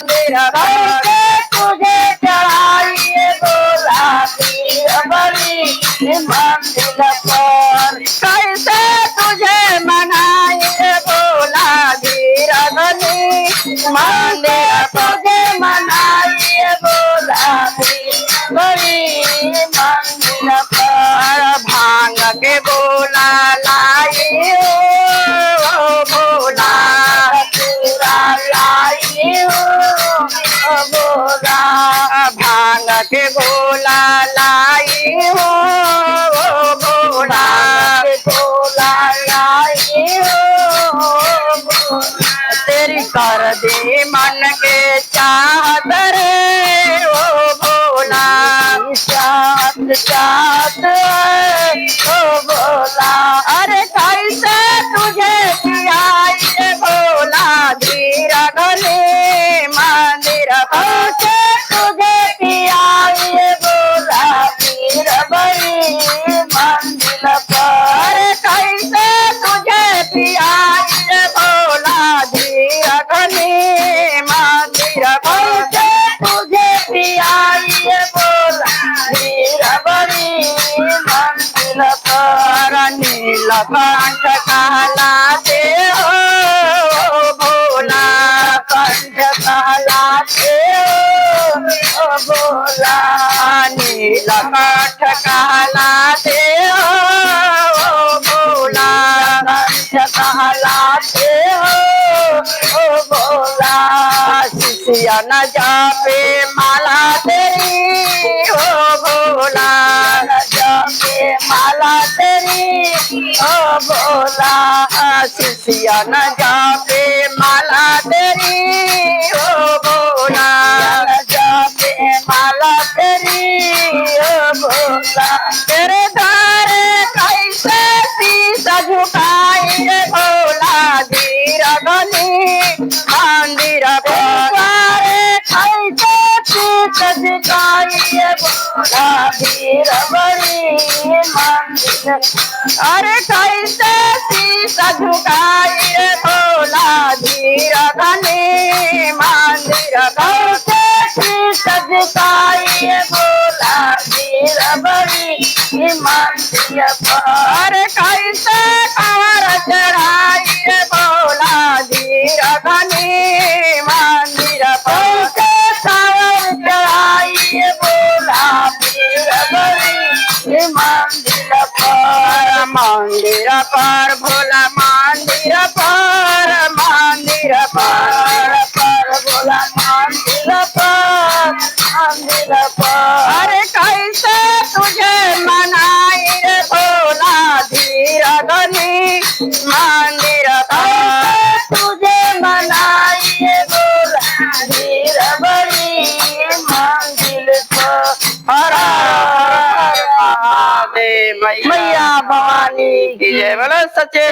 मंदिर कैसे तुझे चढ़ाइए भोला पीर बड़ी मंदिर पर कैसे तुझे मनाइए भोला वीर बड़ी मंदिर तुझे मनाइए भोला वीर बड़ी मंदिर पर भांग के बोला लाइए भोला पूरा लाइए भोला भांग के गोला लाई हो भोला गोला लाई हो तेरी कर दे मन के चाहत रे ओ भोला चाहत चाहत ओ भोला अरे कैसे तुझे पियाई भोला धीर गले मंदिर कैसे तुझे पियाई भोला पीर बड़ी मंदिर पर कैसे तुझे पियाई भोला धीर गले मंदिर कैसे तुझे पियाई भोला धीर बड़ी मंदिर पर नीलकंठ कहलाते हो भोला कंठ कहलाते हो भोला नीलकंठ कहलाते हो भोला कंठ कहलाते हो भोला शिष्य न जापे माला तेरी हो भोला न जापे माला तेरी ओ भोला शिष्य न जापे माला तेरी ओ भोला न जापे माला तेरी ओ भोला तेरे द्वारे कैसे शीश झुकाए भोला धीर गली मंदिर द्वारे कैसे शीश झुकाए भोला धीर बड़ी मंदिर अरे कैसे शीश झुकाए भोला धीर गले मंदिर कैसे शीश झुकाए भोला धीर बड़ी मंदिर पर कैसे कंवर चढ़ाइए भोला धीर गले मंदिर कैसे कंवर चढ़ाइए भोला धीर बड़ी मंदिर पर भोला मंदिर पर भोला मंदिर पर अरे कैसे तुझे मनाई रे भोला धीर गली मंदिर कैसे तुझे मनाई रे भोला धीर बड़ी मंदिर पर हर हर महादेव मैया भवानी की जय बोलो सच्चे